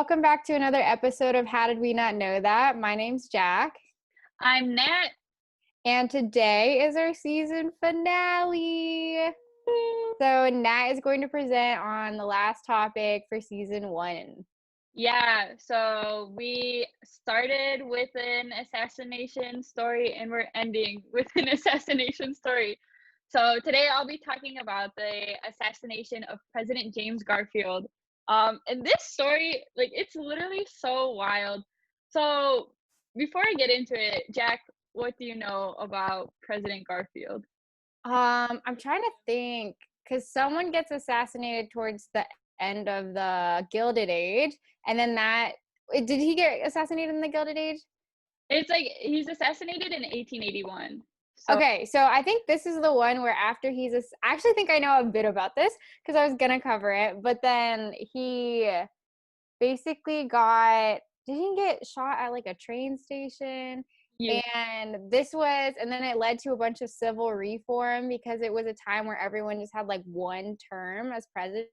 welcome back to another episode of How Did We Not Know That? My name's Jack. I'm Nat. And today is our season finale. So Nat is going to present on the last topic for season 1. Yeah, so we started with an assassination story and we're ending with an assassination story. So today I'll be talking about the assassination of President James Garfield. And this story, it's literally so wild. So before I get into it, Jack, what do you know about President Garfield? I'm trying to think because someone gets assassinated towards the end of the Gilded Age, and then did he get assassinated in the Gilded Age? It's like he's assassinated in 1881. So, Okay, so I think this is the one where after I actually think I know a bit about this because I was gonna cover it, but then he basically did he get shot at like a train station? yeah. And then it led to a bunch of civil reform because it was a time where everyone just had like one term as president.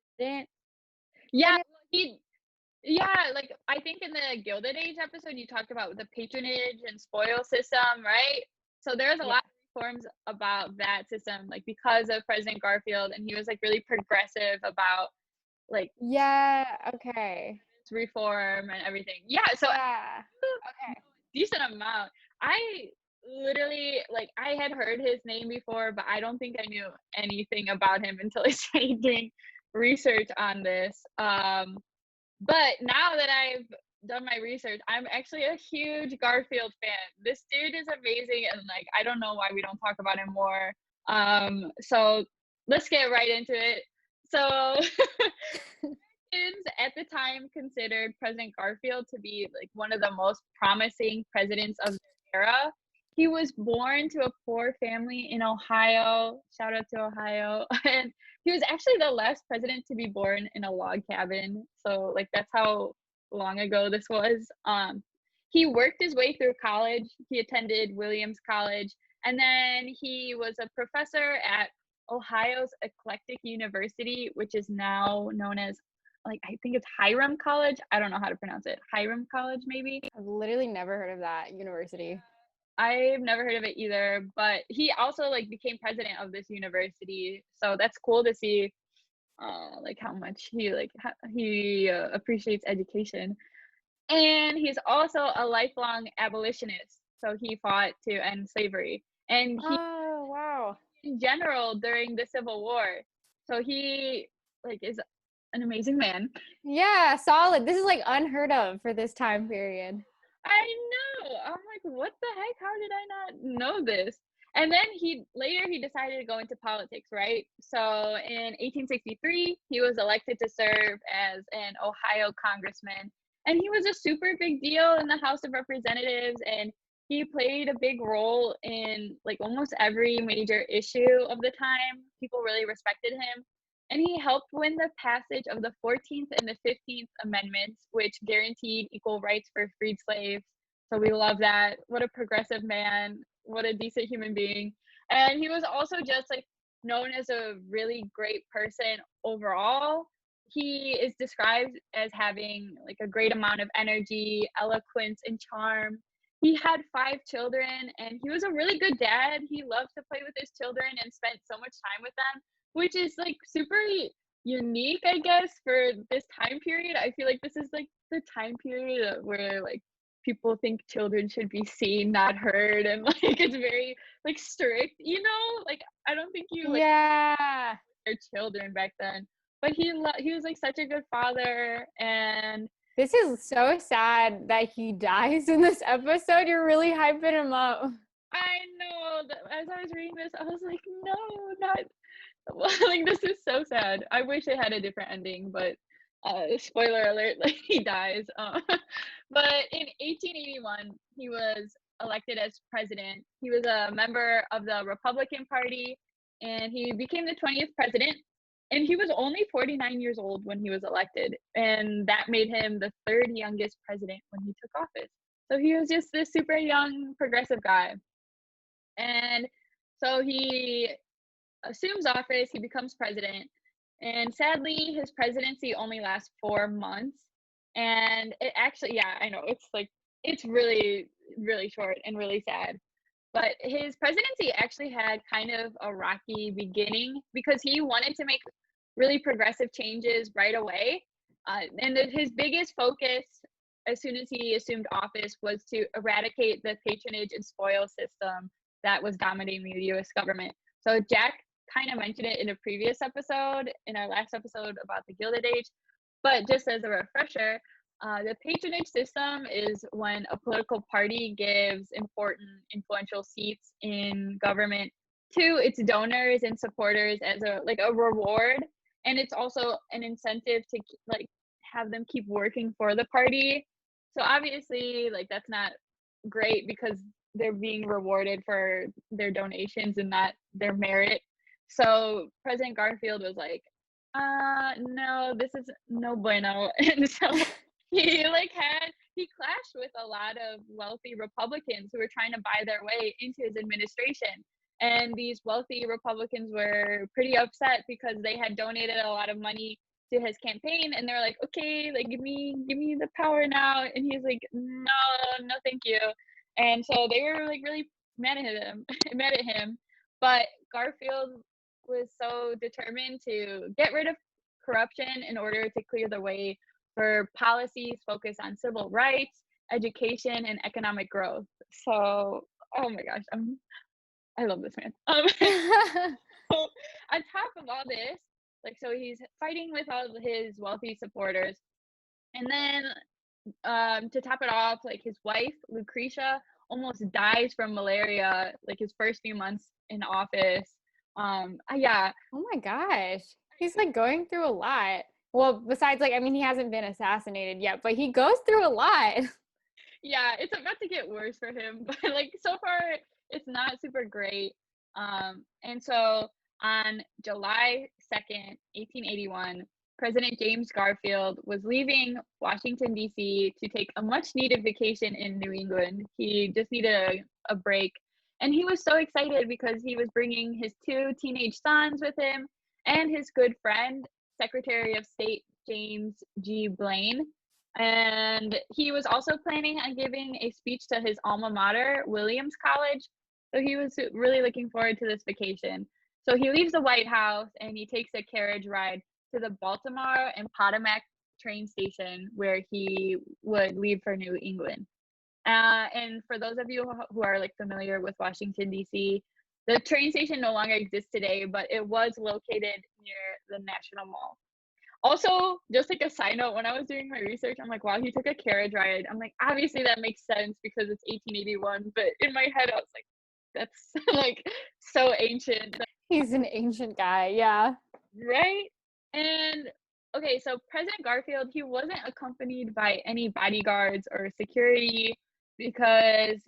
Yeah, I think in the Gilded Age episode you talked about the patronage and spoil system, right? So there's a lot of reforms about that system, like because of President Garfield, and he was like really progressive about like Okay. reform and everything. Yeah, so Yeah. Okay. decent amount. I literally I had heard his name before, but I don't think I knew anything about him until I started doing research on this. But now that I've done my research, I'm actually a huge Garfield fan. This dude is amazing, and I don't know why we don't talk about him more. So let's get right into it. So at the time considered President Garfield to be one of the most promising presidents of the era. He was born to a poor family in Ohio. Shout out to Ohio. And he was actually the last president to be born in a log cabin. So that's how long ago this was. He worked his way through college. He attended Williams College, and then he was a professor at Ohio's Eclectic University, which is now known as I think it's Hiram College. I don't know how to pronounce it. Hiram College, maybe. I've literally never heard of that university. I've never heard of it either, but he also became president of this university, so that's cool to see how much he appreciates education. And he's also a lifelong abolitionist, so he fought to end slavery, and he Oh, wow. in general during the Civil War, so he is an amazing man. Yeah, solid. This is unheard of for this time period. I know. I'm like, what the heck? How did I not know this? And then he decided to go into politics, right? So in 1863, he was elected to serve as an Ohio congressman. And he was a super big deal in the House of Representatives. And he played a big role in almost every major issue of the time. People really respected him. And he helped win the passage of the 14th and the 15th Amendments, which guaranteed equal rights for freed slaves. So we love that. What a progressive man. What a decent human being. And he was also just known as a really great person overall. He is described as having a great amount of energy, eloquence, and charm. He had 5 children, and he was a really good dad. He loved to play with his children and spent so much time with them, which is super unique, I guess, for this time period. I feel this is the time period where people think children should be seen, not heard, and it's very strict, I don't think you their children back then. But he was such a good father. And this is so sad that he dies in this episode. You're really hyping him up. I know. As I was reading this, I was like, no, not this is so sad. I wish it had a different ending, but spoiler alert, he dies. But in 1881, he was elected as president. He was a member of the Republican Party, and he became the 20th president. And he was only 49 years old when he was elected, and that made him the 3rd youngest president when he took office. So he was just this super young progressive guy. And so he assumes office, he becomes president, and sadly his presidency only lasts 4 months. And it actually, yeah, I know, it's like it's really, really short and really sad. But his presidency actually had kind of a rocky beginning because he wanted to make really progressive changes right away. His biggest focus as soon as he assumed office was to eradicate the patronage and spoil system that was dominating the US government. So Jack kind of mentioned it in a previous episode, in our last episode about the Gilded Age. But just as a refresher, the patronage system is when a political party gives important, influential seats in government to its donors and supporters as a reward, and it's also an incentive to like have them keep working for the party. So obviously, like that's not great because they're being rewarded for their donations and not their merit. So President Garfield was like, no, this is no bueno. And so he clashed with a lot of wealthy Republicans who were trying to buy their way into his administration. And these wealthy Republicans were pretty upset because they had donated a lot of money to his campaign, and they're like, okay, like give me the power now. And he's like, no, no, thank you. And so they were like really mad at him, mad at him. But Garfield was so determined to get rid of corruption in order to clear the way for policies focused on civil rights, education, and economic growth. So, oh my gosh, I love this man. So on top of all this, like, so he's fighting with all of his wealthy supporters, and then to top it off, like his wife Lucretia almost dies from malaria, like his first few months in office. Yeah, Oh my gosh. He's like going through a lot. Well, besides, like, I mean, he hasn't been assassinated yet, but he goes through a lot. yeah, it's about to get worse for him, but like so far it's not super great. And so on July 2nd, 1881, President James Garfield was leaving Washington, D.C. to take a much needed vacation in New England. He just needed a break. And he was so excited because he was bringing his two teenage sons with him and his good friend, Secretary of State James G. Blaine. And he was also planning on giving a speech to his alma mater, Williams College. So he was really looking forward to this vacation. So he leaves the White House and he takes a carriage ride to the Baltimore and Potomac train station where he would leave for New England. And for those of you who are like familiar with Washington, D.C., the train station no longer exists today, but it was located near the National Mall. Also, just like a side note, when I was doing my research, I'm like, wow, he took a carriage ride. I'm like, obviously that makes sense because it's 1881. But in my head, I was like, that's like so ancient. He's an ancient guy. Yeah. Right? And okay, so President Garfield, he wasn't accompanied by any bodyguards or security because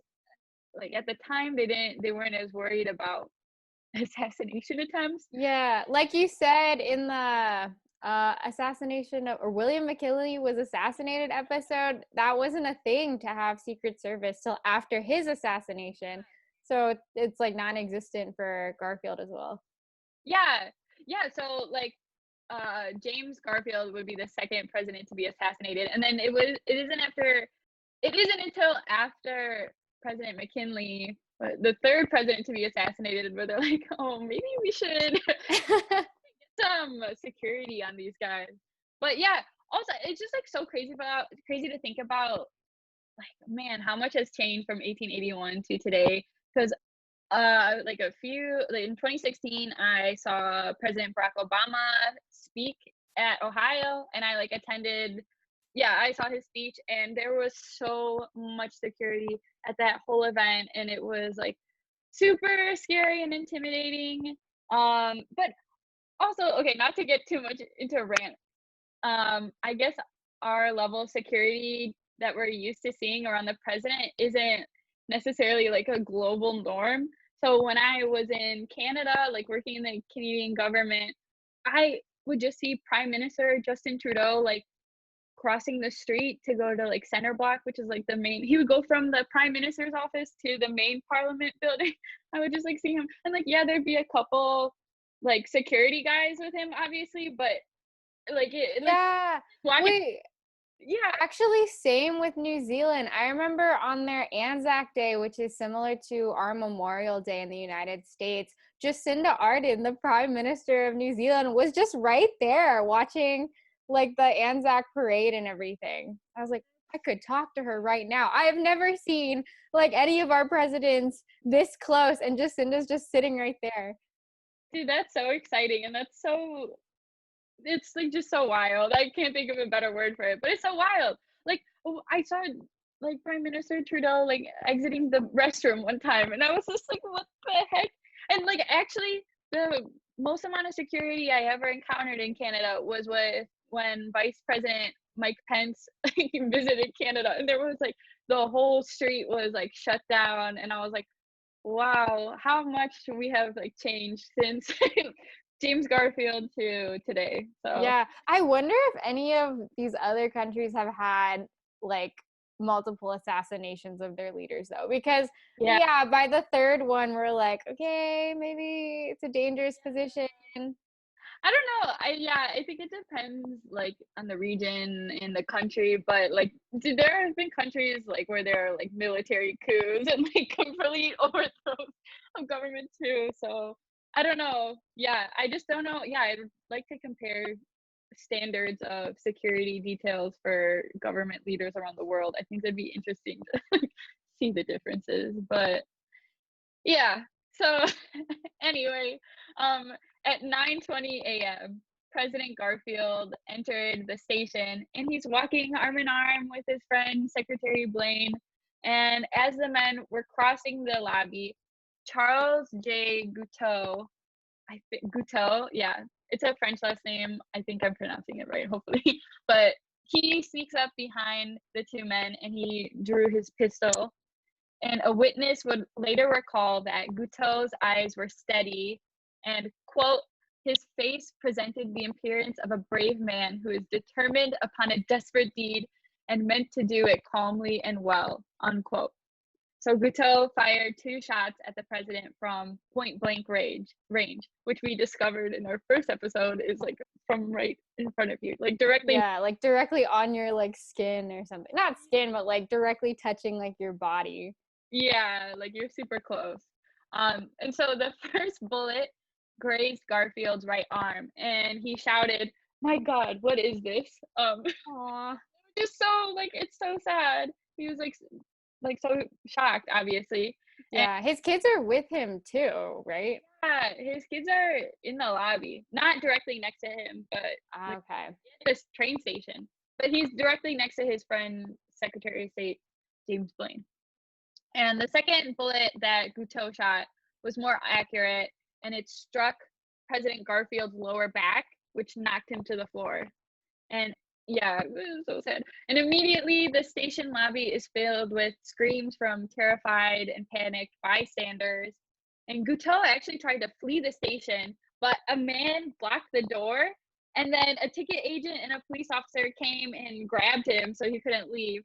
like at the time they weren't as worried about assassination attempts. Yeah. Like you said in the assassination of, or William McKinley was assassinated episode, that wasn't a thing to have Secret Service till after his assassination. So it's like non-existent for Garfield as well. Yeah. Yeah, so like James Garfield would be the second president to be assassinated. And then it isn't until after President McKinley, the third president to be assassinated, where they're like, oh, maybe we should get some security on these guys. But yeah, also it's just like so crazy to think about, like, man, how much has changed from 1881 to today. Because in 2016, I saw President Barack Obama speak at Ohio, and I like attended. Yeah, I saw his speech, and there was so much security at that whole event, and it was like super scary and intimidating. But also, okay, not to get too much into a rant. I guess our level of security that we're used to seeing around the president isn't necessarily like a global norm. So when I was in Canada, like working in the Canadian government, I would just see Prime Minister Justin Trudeau like crossing the street to go to like Center Block, which is like the main. He would go from the Prime Minister's office to the main Parliament building. I would just like see him, and like yeah, there'd be a couple like security guys with him, obviously, but like it, like Yeah. walking. Wait. Yeah. Actually, same with New Zealand. I remember on their Anzac Day, which is similar to our Memorial Day in the United States, Jacinda Ardern, the Prime Minister of New Zealand, was just right there watching like the Anzac parade and everything. I was like, I could talk to her right now. I have never seen like any of our presidents this close, and Jacinda's just sitting right there. Dude, that's so exciting, and that's so it's, like, just so wild. I can't think of a better word for it, but it's so wild. Like, I saw, like, Prime Minister Trudeau, like, exiting the restroom one time, and I was just like, "What the heck?" And, like, actually, the most amount of security I ever encountered in Canada was with when Vice President Mike Pence, like, visited Canada, and there was, like, the whole street was, like, shut down, and I was like, wow, how much we have, like, changed since James Garfield to today. So, Yeah, I wonder if any of these other countries have had like multiple assassinations of their leaders though, because yeah. yeah, by the third one we're like, okay, maybe it's a dangerous position. I don't know. I think it depends, like, on the region and the country, but, like, there have been countries, like, where there are, like, military coups and, like, complete overthrows of government too, so I don't know. Yeah, I just don't know. Yeah, I'd like to compare standards of security details for government leaders around the world. I think that'd be interesting to see the differences. But yeah, so anyway, um, at 9:20 a.m., President Garfield entered the station and he's walking arm in arm with his friend Secretary Blaine. And as the men were crossing the lobby, Charles J. Guiteau, I think Guiteau, yeah, it's a French last name. I think I'm pronouncing it right, hopefully. But he sneaks up behind the two men and he drew his pistol. And a witness would later recall that Guiteau's eyes were steady and, quote, his face presented the appearance of a brave man who is determined upon a desperate deed and meant to do it calmly and well, unquote. So Guiteau fired two shots at the president from point blank range, which we discovered in our first episode is like from right in front of you, like directly. Yeah, like directly on your like skin or something. Not skin, but like directly touching like your body. Yeah, like you're super close. And so the first bullet grazed Garfield's right arm, and he shouted, "My God, what is this?" Aw. Just so like it's so sad. He was like so shocked, obviously. And Yeah, his kids are with him too, right? yeah, his kids are in the lobby, not directly next to him, but like Okay. this train station. But he's directly next to his friend, Secretary of State James Blaine. And the second bullet that Guiteau shot was more accurate, and it struck President Garfield's lower back, which knocked him to the floor. And yeah, it was so sad. And immediately, the station lobby is filled with screams from terrified and panicked bystanders. And Guiteau actually tried to flee the station, but a man blocked the door. And then a ticket agent and a police officer came and grabbed him so he couldn't leave.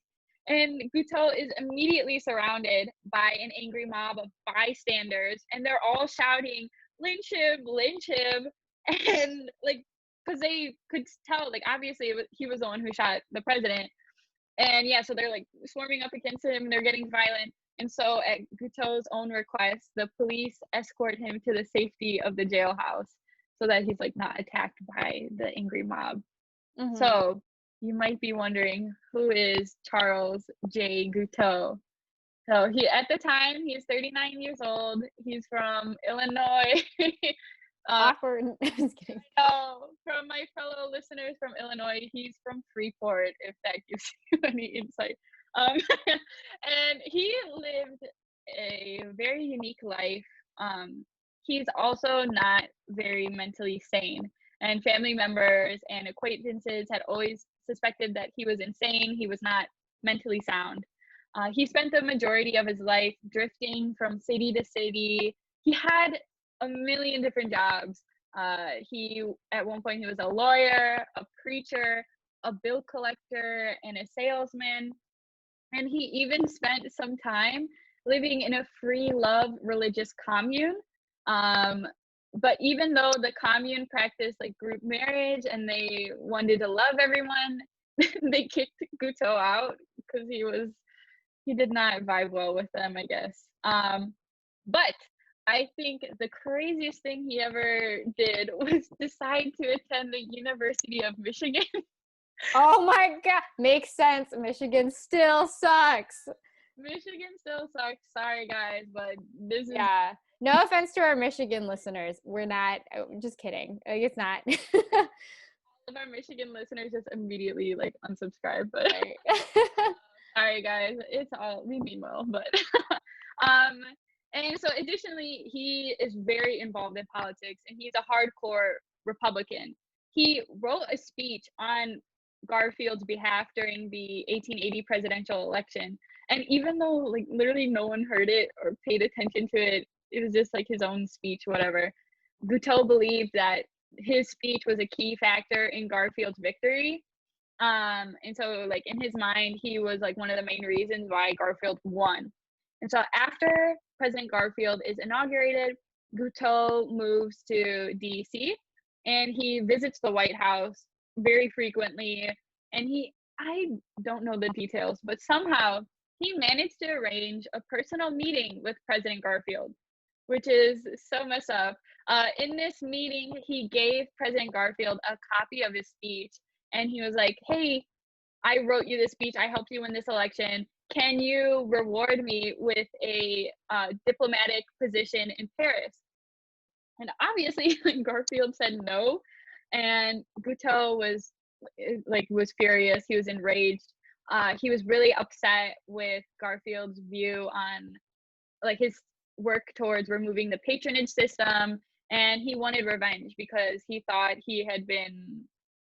And Guiteau is immediately surrounded by an angry mob of bystanders, and they're all shouting, "Lynch him! Lynch him!" And like, because they could tell, like, obviously he was the one who shot the president. And yeah, so they're like swarming up against him, they're getting violent. And so, at Guiteau's own request, the police escort him to the safety of the jailhouse so that he's like not attacked by the angry mob. Mhm. So, you might be wondering, who is Charles J. Guiteau? So he at the time he's 39 years old. He's from Illinois. uh, Awkward. Just kidding. so from my fellow listeners from Illinois, he's from Freeport, if that gives you any insight. Um, and he lived a very unique life. He's also not very mentally sane, and family members and acquaintances had always suspected that he was insane. He was not mentally sound. He spent the majority of his life drifting from city to city. He had a million different jobs. He at one point he was a lawyer, a preacher, a bill collector, and a salesman. And he even spent some time living in a free love religious commune. Um, but even though the commune practiced like group marriage and they wanted to love everyone, they kicked Guiteau out because he did not vibe well with them, I guess. But I think the craziest thing he ever did was decide to attend the University of Michigan. Oh my god, makes sense. Michigan still sucks. Michigan still sucks. Sorry, guys, but this is Yeah. No offense to our Michigan listeners. We're not, just kidding. Like, it's not. all of our Michigan listeners just immediately like unsubscribe. But Right. sorry, guys, it's all we mean well. But um, and so additionally, he is very involved in politics, and he's a hardcore Republican. He wrote a speech on Garfield's behalf during the 1880 presidential election. And even though like literally no one heard it or paid attention to it, it was just like his own speech, whatever. Guiteau believed that his speech was a key factor in Garfield's victory. And so like in his mind, he was like one of the main reasons why Garfield won. And so after President Garfield is inaugurated, Guiteau moves to DC and he visits the White House very frequently. And I don't know the details, but somehow he managed to arrange a personal meeting with President Garfield, which is so messed up. In this meeting, he gave President Garfield a copy of his speech, and he was like, "Hey, I wrote you this speech. I helped you win this election. Can you reward me with a diplomatic position in Paris?" And obviously, Garfield said no, and Guiteau was furious. He was enraged. He was really upset with Garfield's view on like his work towards removing the patronage system, and he wanted revenge because he thought he had been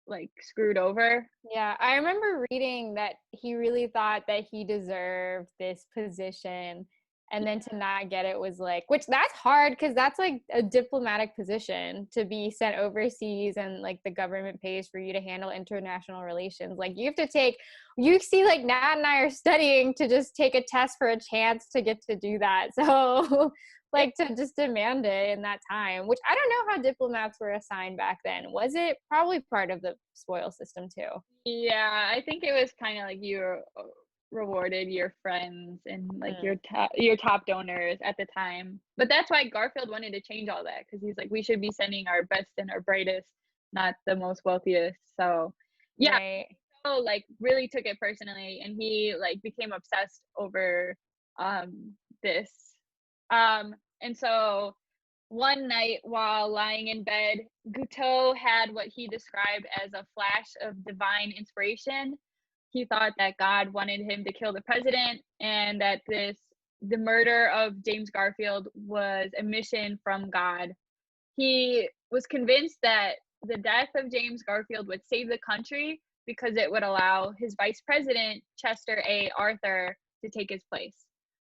like screwed over. Yeah, I remember reading that he really thought that he deserved this position, and then to not get it was like, which that's hard because that's like a diplomatic position to be sent overseas, and like the government pays for you to handle international relations. Like you have to take, you see, like Nat and I are studying to just take a test for a chance to get to do that. So like to just demand it in that time, which I don't know how diplomats were assigned back then. Was it probably part of the spoil system too? Yeah, I think it was kind of like you rewarded your friends and like Mm, your top donors at the time. But that's why Garfield wanted to change all that because he's like, we should be sending our best and our brightest, not the most wealthiest. So yeah, right. so like really took it personally, and he like became obsessed over this. And so one night while lying in bed, Guiteau had what he described as a flash of divine inspiration. He thought that God wanted him to kill the president, and that the murder of James Garfield was a mission from God. He was convinced that the death of James Garfield would save the country because it would allow his vice president, Chester A. Arthur, to take his place.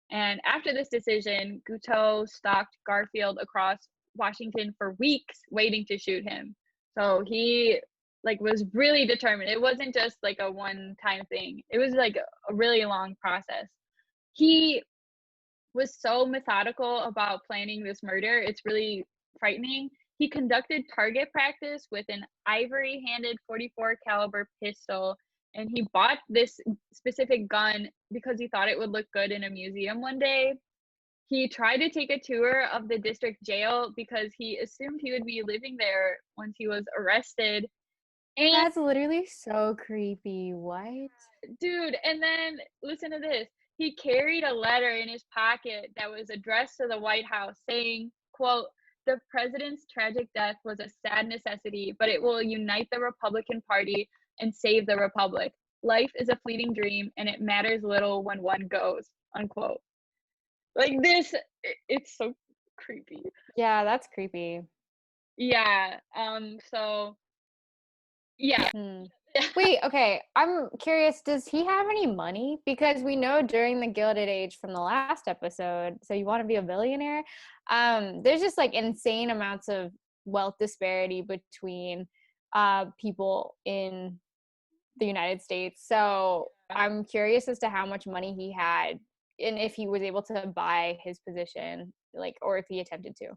And after this decision, Guiteau stalked Garfield across Washington for weeks, waiting to shoot him. So he like was really determined. It wasn't just like a one-time thing. It was like a really long process. He was so methodical about planning this murder. It's really frightening. He conducted target practice with an ivory-handed 44 caliber pistol, and he bought this specific gun because he thought it would look good in a museum one day. He tried to take a tour of the district jail because he assumed he would be living there once he was arrested. And That's literally so creepy. What? dude, and then listen to this. He carried a letter in his pocket that was addressed to the White House saying, quote, "The president's tragic death was a sad necessity, but it will unite the Republican Party and save the republic. Life is a fleeting dream, and it matters little when one goes," unquote. Like this, it's so creepy. Yeah, that's creepy. Yeah. So yeah. Hmm. Wait, okay. I'm curious, does he have any money? Because we know during the Gilded Age from the last episode, so you want to be a billionaire? There's just like insane amounts of wealth disparity between people in the United States. So I'm curious as to how much money he had and if he was able to buy his position, like, or if he attempted to.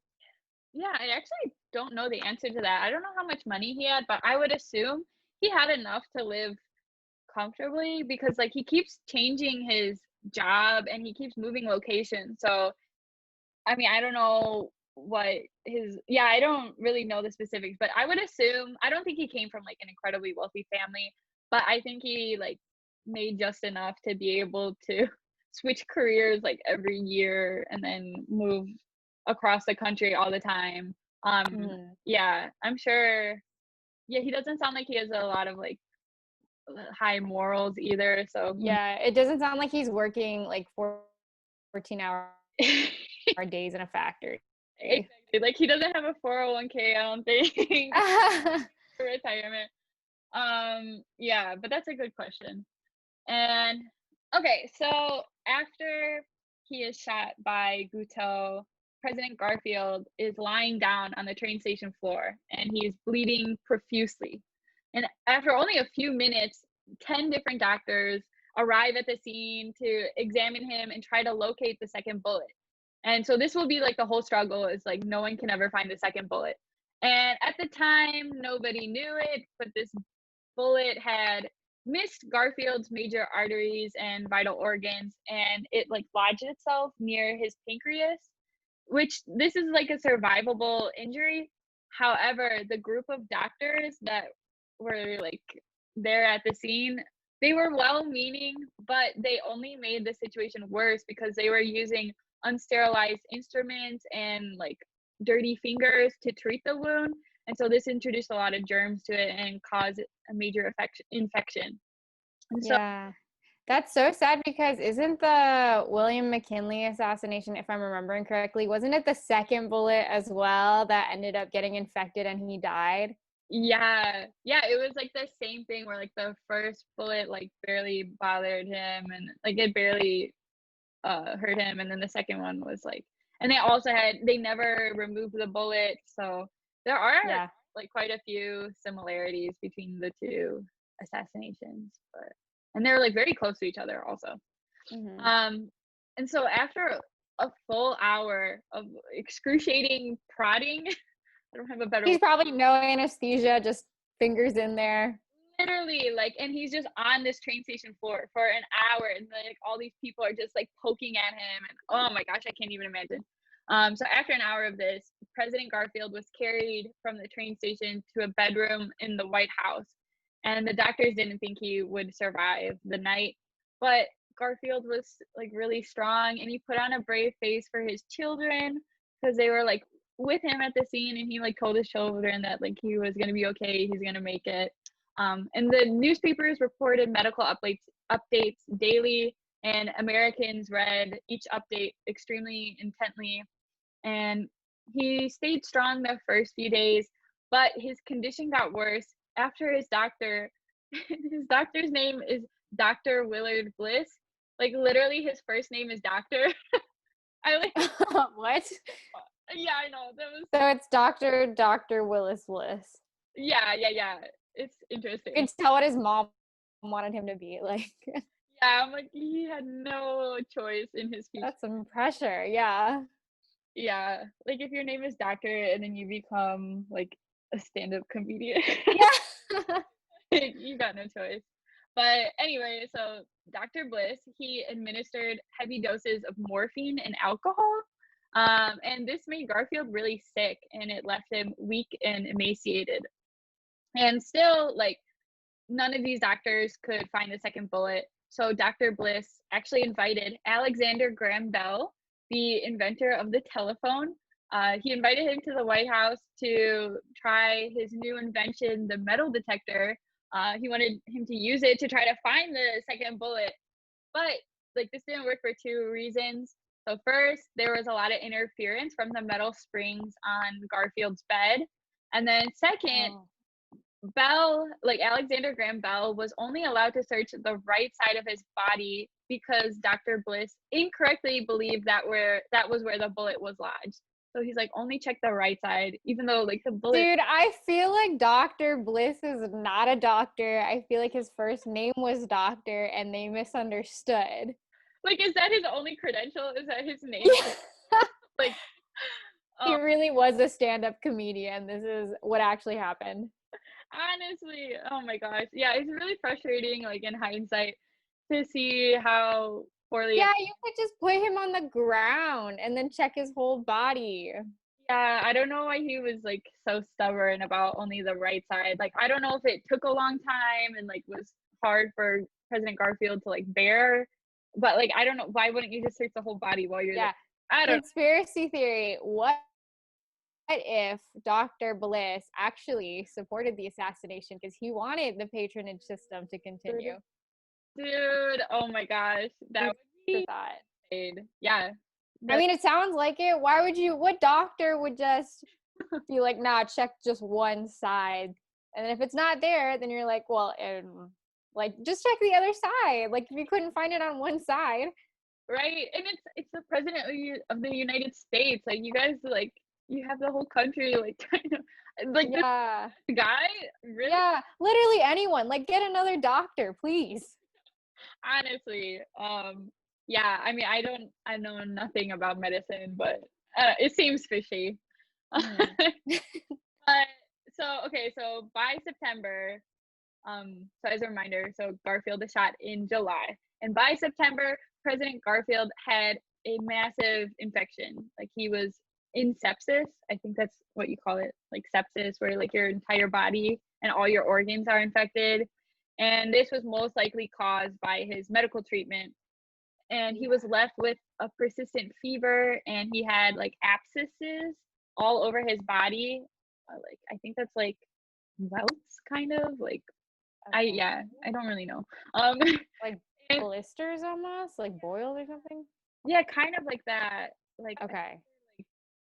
Yeah, I actually don't know the answer to that. I don't know how much money he had, but I would assume he had enough to live comfortably because like he keeps changing his job and he keeps moving locations. So I mean, I don't know what his yeah, I don't really know the specifics, but I would assume I don't think he came from like an incredibly wealthy family, but I think he like made just enough to be able to switch careers like every year and then move across the country all the time. Mhm. Yeah, I'm sure. Yeah, he doesn't sound like he has a lot of like high morals either, so who Yeah, it doesn't sound like he's working like 14-hour days in a factory. exactly. Like he doesn't have a 401k, I don't think, for retirement. Yeah, but that's a good question. And okay, so after he is shot by Guiteau, President Garfield is lying down on the train station floor and he is bleeding profusely. And after only a few minutes, 10 different doctors arrive at the scene to examine him and try to locate the second bullet. And so this will be like the whole struggle is like no one can ever find the second bullet. And at the time, nobody knew it, but this bullet had missed Garfield's major arteries and vital organs, and it like lodged itself near his pancreas, which this is like a survivable injury. However, the group of doctors that were like there at the scene, they were well meaning, but they only made the situation worse because they were using unsterilized instruments and like dirty fingers to treat the wound. And so this introduced a lot of germs to it and caused a major infection. And so, Yeah. That's so sad because isn't the William McKinley assassination, if I'm remembering correctly, wasn't it the second bullet as well that ended up getting infected and he died? yeah, yeah, it was like the same thing where like the first bullet like barely bothered him and like it barely hurt him, and then the second one was like, and they never removed the bullet, so there are Yeah. like quite a few similarities between the two assassinations, but and they're like very close to each other also. Hmm. Um, and so after a full hour of excruciating prodding, I don't have a better He's word. probably no anesthesia, just fingers in there. Literally, like, and he's just on this train station floor for an hour, and like all these people are just like poking at him, and oh my gosh, I can't even imagine. So after an hour of this, President Garfield was carried from the train station to a bedroom in the White House, and the doctors didn't think he would survive the night, but Garfield was like really strong, and he put on a brave face for his children because they were like with him at the scene, and he like told his children that like he was gonna be okay, he's gonna make it. And the newspapers reported medical updates daily, and Americans read each update extremely intently. And he stayed strong the first few days, but his condition got worse after his doctor. His doctor's name is Dr. Willard Bliss. Like literally, his first name is Doctor. I like, What? yeah, I know that was, So it's Dr. Willis Bliss. yeah, yeah, yeah. It's You interesting. can tell what his mom wanted him to be. Like, Yeah, I'm like, he had no choice in his future. that's some pressure. Yeah. Yeah, like if your name is Doctor and then you become like a stand-up comedian, Yeah. you got no choice. But anyway, so Dr. Bliss, he administered heavy doses of morphine and alcohol. And this made Garfield really sick and it left him weak and emaciated. And still, like, none of these doctors could find the second bullet. So Dr. Bliss actually invited Alexander Graham Bell, the inventor of the telephone. He invited him to the White House to try his new invention, the metal detector. He wanted him to use it to try to find the second bullet. But like this didn't work for two reasons. So first, there was a lot of interference from the metal springs on Garfield's bed. And then second, Oh. Bell, like Alexander Graham Bell, was only allowed to search the right side of his body because Dr. Bliss incorrectly believed that was where the bullet was lodged. So he's like, only check the right side, even though like the bullet. Dude, I feel like Dr. Bliss is not a doctor. I feel like his first name was Doctor and they misunderstood. Like, is that his only credential? Is that his name? Yeah. Like, He oh, really was a stand-up comedian. This is what actually happened. Honestly, oh my gosh. Yeah, it's really frustrating, like, in hindsight to see how poorly. Yeah, you could just put him on the ground and then check his whole body. Yeah, I don't know why he was, like, so stubborn about only the right side. Like, I don't know if it took a long time and, like, was hard for President Garfield to, like, bear, but, like, I don't know, why wouldn't you just search the whole body while you're there? Yeah. I don't know. Conspiracy theory. What if Dr. Bliss actually supported the assassination because he wanted the patronage system to continue? Dude, oh my gosh, that Food would for be thought. insane. Yeah. I That mean, it sounds like it. Why would you, what doctor would just be like, nah, check just one side? And then if it's not there, then you're like, well, like, just check the other side. Like, if you couldn't find it on one side. right? And it's the president of the United States. Like, you guys, like, you have the whole country, like, trying to, like, this Yeah. guy, really? Yeah. Literally anyone. Like, get another doctor, please. Honestly, yeah, I mean, I know nothing about medicine, but, it seems fishy. Hmm. But so, okay, so by September, so as a reminder, so Garfield is shot in July, and by September, President Garfield had a massive infection. Like, he was in sepsis. I think that's what you call it, like sepsis, where like your entire body and all your organs are infected. And this was most likely caused by his medical treatment. And he was left with a persistent fever, and he had like abscesses all over his body. Like, I think that's like welts, kind of like, Okay. yeah, I don't really know. Um, Like and blisters almost, like boils or something. yeah, kind of like that. Like, Okay.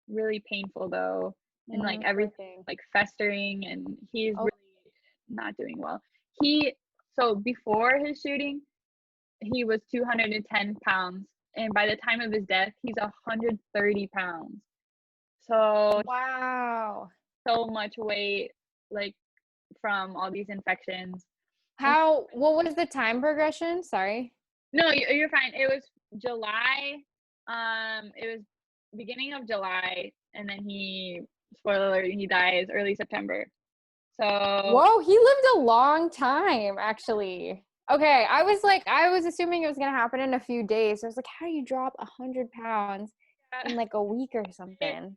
really painful though, and like Poor everything thing. like festering, and he's Oh, really not doing well. He so before his shooting, he was 210 pounds, and by the time of his death, he's 130 pounds. So wow. so much weight, like, from all these infections. And What was the time progression? Sorry. no, you're fine. It was July. It was beginning of July, and then spoiler alert, he dies early September. So Whoa, he lived a long time, actually. Okay, I was assuming it was gonna happen in a few days. I was like, how do you drop 100 pounds in like a week or it, something?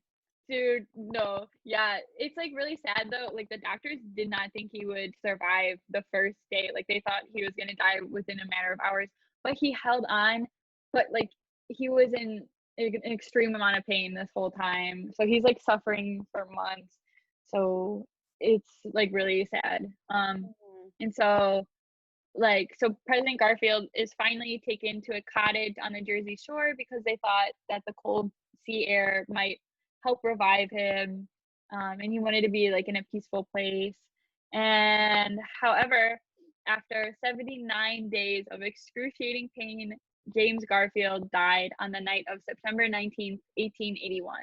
dude, no, yeah, it's like really sad though. Like, the doctors did not think he would survive the first day. Like, they thought he was gonna die within a matter of hours, but he held on. But like, he was in an extreme amount of pain this whole time, so he's like suffering for months. So it's like really sad. Mhm. And so, like, so President Garfield is finally taken to a cottage on the Jersey Shore because they thought that the cold sea air might help revive him, and he wanted to be like in a peaceful place. And however, after 79 days of excruciating pain, James Garfield died on the night of September 19th, 1881,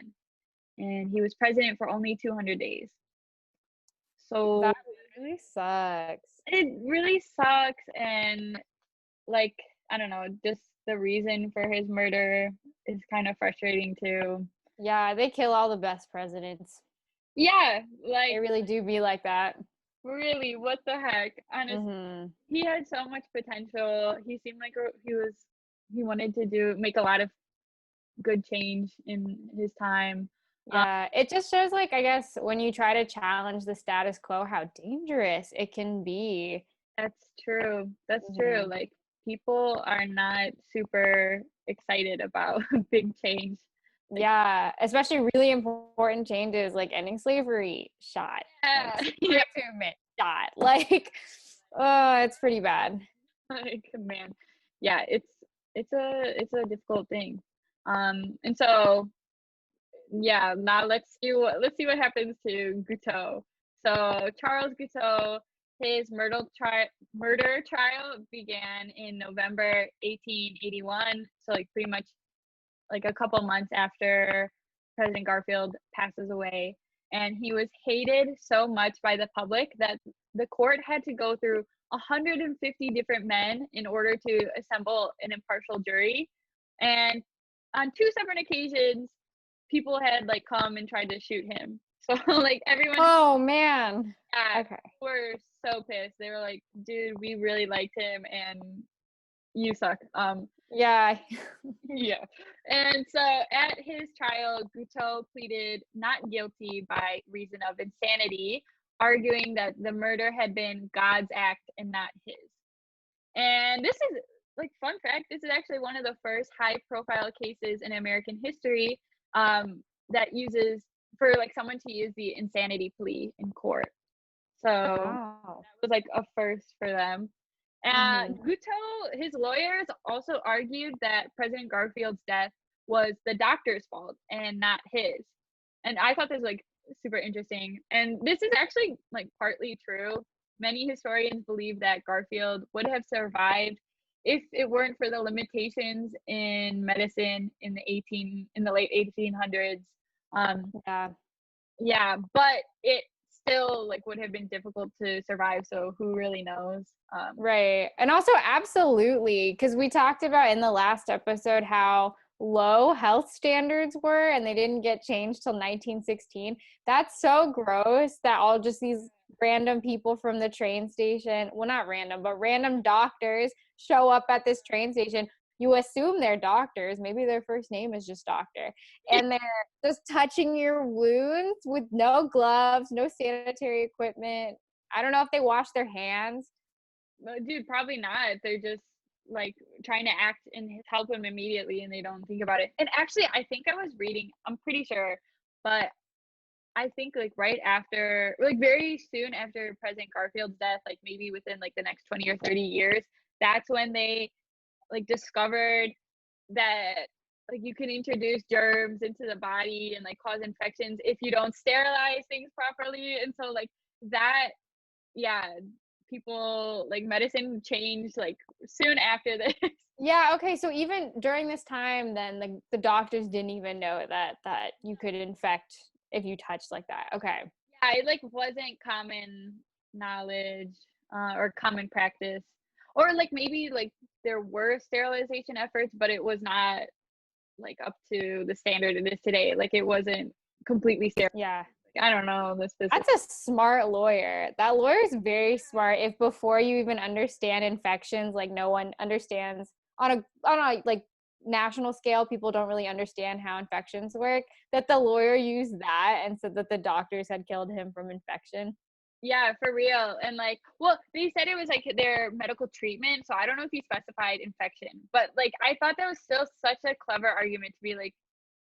and he was president for only 200 days. So That really sucks. it really sucks, and like, I don't know, just the reason for his murder is kind of frustrating too. Yeah, they kill all the best presidents. Yeah, They like, really do be like that. really, what the heck? Honestly, Hmm. he had so much potential. He seemed like he wanted to make a lot of good change in his time. Um, Yeah, it just shows, like, I guess when you try to challenge the status quo, how dangerous it can be. that's true. That's true. Hmm. Like, people are not super excited about big change. Like, Yeah, especially really important changes like ending slavery, shot, like yeah, civil yeah, rights movement, shot. Like, oh, it's pretty bad. like, man, yeah, it's a difficult thing. And so, yeah, now let's see what happens to Guiteau. So Charles Guiteau, his murder trial began in November 1881. So, like, pretty much like a couple months after President Garfield passes away. And he was hated so much by the public that the court had to go through 150 different men in order to assemble an impartial jury. And on two separate occasions, people had like come and tried to shoot him. So like everyone, Oh man. yeah, Okay. were so pissed. They were like, dude, we really liked him and you suck. Yeah. Yeah. And so at his trial, Guiteau pleaded not guilty by reason of insanity, arguing that the murder had been God's act and not his. And this is like fun fact, this is actually one of the first high profile cases in American history that uses for like someone to use the insanity plea in court. So Wow. that was like a first for them. Mhm. Guiteau, his lawyers also argued that President Garfield's death was the doctor's fault and not his. And I thought this was like super interesting. And this is actually like partly true. Many historians believe that Garfield would have survived if it weren't for the limitations in medicine in the late 1800s. Um, Yeah. yeah, but it still like would have been difficult to survive. So who really knows? Right. And also, absolutely, because we talked about in the last episode how low health standards were and they didn't get changed till 1916. That's so gross that all just these random people from the train station, well, not random, but random doctors show up at this train station. You assume they're doctors. Maybe their first name is just doctor. And they're just touching your wounds with no gloves, no sanitary equipment. I don't know if they wash their hands. Dude, probably not. They're just like trying to act and help him immediately and they don't think about it. And actually, I think I was reading, I'm pretty sure, but I think like right after, like very soon after President Garfield's death, like maybe within like the next 20 or 30 years, that's when they like discovered that like you can introduce germs into the body and like cause infections if you don't sterilize things properly. And so like that, yeah, people like medicine changed like soon after this. Yeah, okay, so even during this time then the doctors didn't even know that you could infect if you touched like that. Okay. Yeah, it like wasn't common knowledge or common practice, or like maybe like there were sterilization efforts, but it was not like up to the standard it is today. Like it wasn't completely sterile. Yeah. Like, I don't know the That's specifics. a smart lawyer. That lawyer is very smart. If before you even understand infections, like no one understands on a like national scale, people don't really understand how infections work, that the lawyer used that and said that the doctors had killed him from infection. Yeah, for real. And like, well, they said it was like their medical treatment. So I don't know if he specified infection, but like, I thought that was still such a clever argument to be like,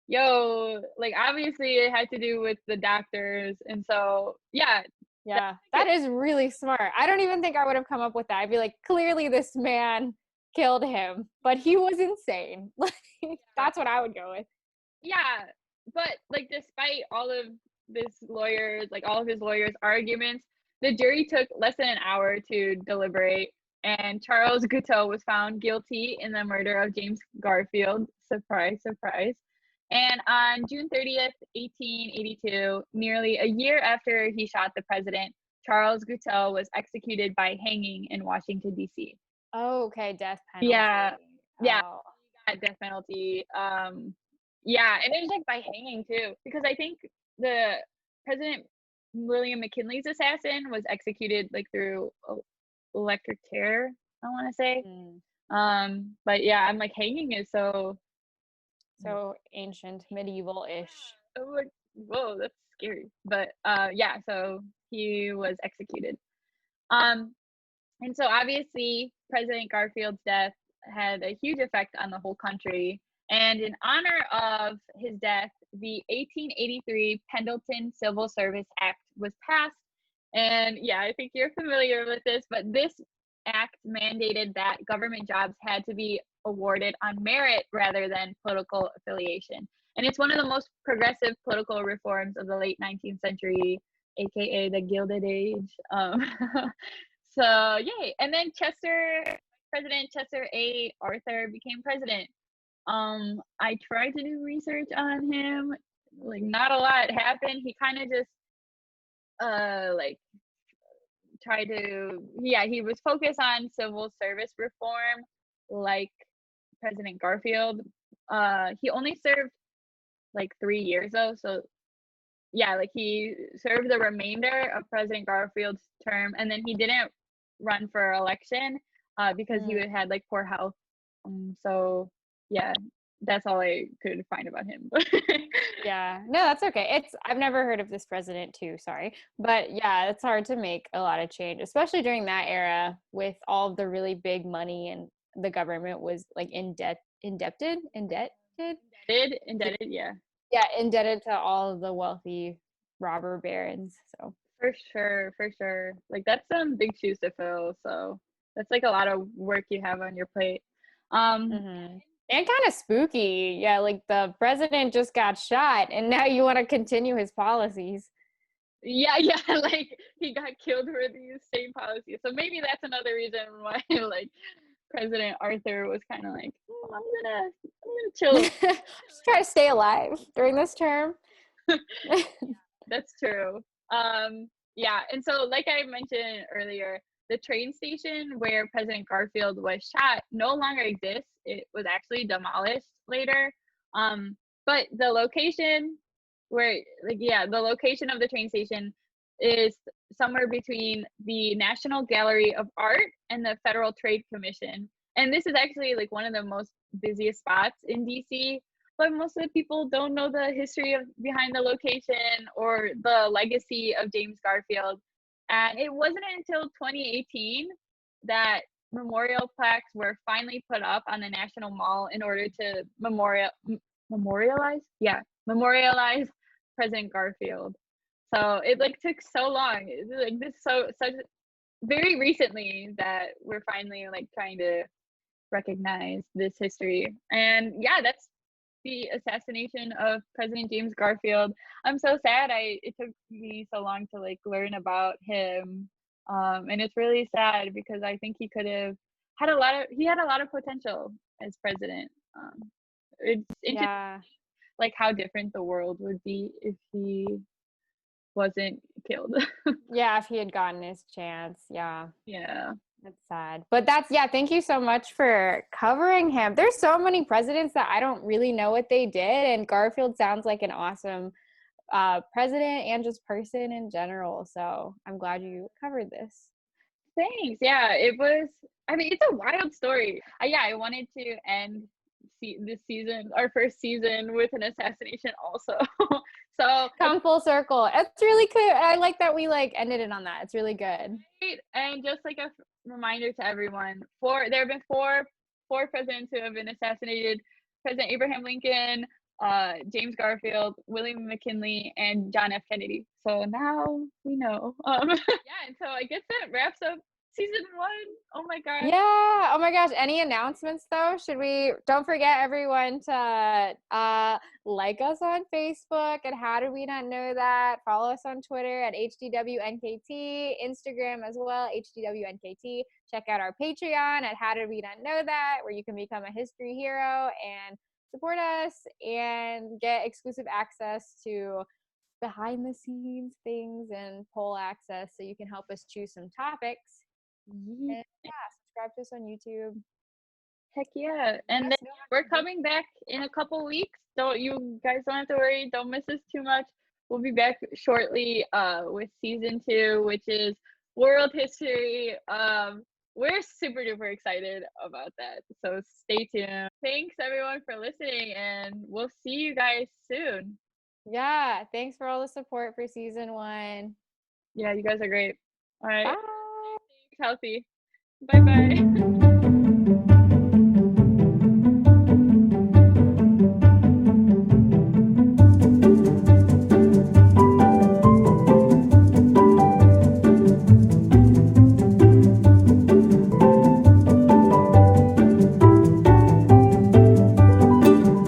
yo, like, obviously it had to do with the doctors. And so, yeah, that's Yeah, like that is really smart. I don't even think I would have come up with that. I'd be like, clearly this man killed him, but he was insane. Like, yeah, that's what I would go with. yeah. But like, despite all of this lawyers, like all of his lawyers' arguments, the jury took less than an hour to deliberate, and Charles Guiteau was found guilty in the murder of James Garfield. Surprise, surprise. And on June 30th, 1882, nearly a year after he shot the president, Charles Guiteau was executed by hanging in Washington, D.C. Oh, okay, death Yeah, penalty. yeah, Oh, he got death penalty. Yeah, and it was like by hanging too, because I think the President William McKinley's assassin was executed like through electric chair, I want to say. mm. But yeah, I'm like hanging is so like, So ancient, medieval-ish. oh, like, whoa, that's scary. But yeah, so he was executed. Um, And so obviously, President Garfield's death had a huge effect on the whole country. And in honor of his death, the 1883 Pendleton Civil Service Act was passed. And yeah, I think you're familiar with this, but this act mandated that government jobs had to be awarded on merit rather than political affiliation. And it's one of the most progressive political reforms of the late 19th century, aka the Gilded Age. So yay! And then President Chester A. Arthur became president. I tried to do research on him. Like not a lot happened. He kind of just like tried to, yeah, he was focused on civil service reform, like President Garfield. He only served like 3 years though, so yeah, like he served the remainder of President Garfield's term, and then he didn't run for election because he Mm. had like poor health. So yeah, that's all I could find about him. Yeah. No, that's okay. I've never heard of this president too, sorry. But yeah, it's hard to make a lot of change, especially during that era with all of the really big money and the government was like indebted Indebted, yeah, yeah, indebted to all of the wealthy robber barons. So, for sure. Like that's some big shoes to fill. So that's like a lot of work you have on your plate. Um, and kind of spooky. Yeah, like the president just got shot and now you want to continue his policies. Yeah, yeah, like he got killed for these same policies. So maybe that's another reason why like President Arthur was kind of like, I'm gonna chill. Just try to stay alive during this term. That's true. Yeah, and so like I mentioned earlier, the train station where President Garfield was shot no longer exists. It was actually demolished later. Um, but the location where, like, yeah, the location of the train station is somewhere between the National Gallery of Art and the Federal Trade Commission. And this is actually like one of the most busiest spots in DC, but most of the people don't know the history of behind the location or the legacy of James Garfield. And it wasn't until 2018 that memorial plaques were finally put up on the National Mall in order to memorialize, yeah, memorialize President Garfield. So it like took so long. It's like this such very recently that we're finally like trying to recognize this history. And yeah, that's the assassination of President James Garfield. I'm so sad. It took me so long to like learn about him, and it's really sad because I think he could have had a lot of potential as president. It's interesting, Yeah. like how different the world would be if he wasn't killed. Yeah, if he had gotten his chance. Yeah. Yeah. That's sad. But yeah, thank you so much for covering him. There's so many presidents that I don't really know what they did. And Garfield sounds like an awesome president and just person in general. So I'm glad you covered this. Thanks. Yeah, it was. I mean, it's a wild story. Yeah, I wanted to end this season, our first season, with an assassination also. So Come full circle. It's really cool. I like that we like ended it on that. It's really good. and just like a reminder to everyone, there have been four presidents who have been assassinated: President Abraham Lincoln, James Garfield, William McKinley, and John F. Kennedy. So now we know. Yeah, and so I guess that wraps up season 1. Oh my gosh. Yeah. Oh my gosh. Any announcements though? Don't forget everyone to like us on Facebook at How Did We Not Know That? Follow us on Twitter at HDWNKT, Instagram as well, HDWNKT. Check out our Patreon at How Did We Not Know That, where you can become a history hero and support us and get exclusive access to behind the scenes things and poll access so you can help us choose some topics. And yeah, subscribe to us on YouTube. Heck yeah. And then we're coming back in a couple weeks. You guys don't have to worry. Don't miss us too much. We'll be back shortly with season 2, which is world history. We're super duper excited about that. So stay tuned. Thanks everyone for listening, and we'll see you guys soon. Yeah, thanks for all the support for season 1. Yeah, you guys are great. All right. Bye. Healthy. Bye bye.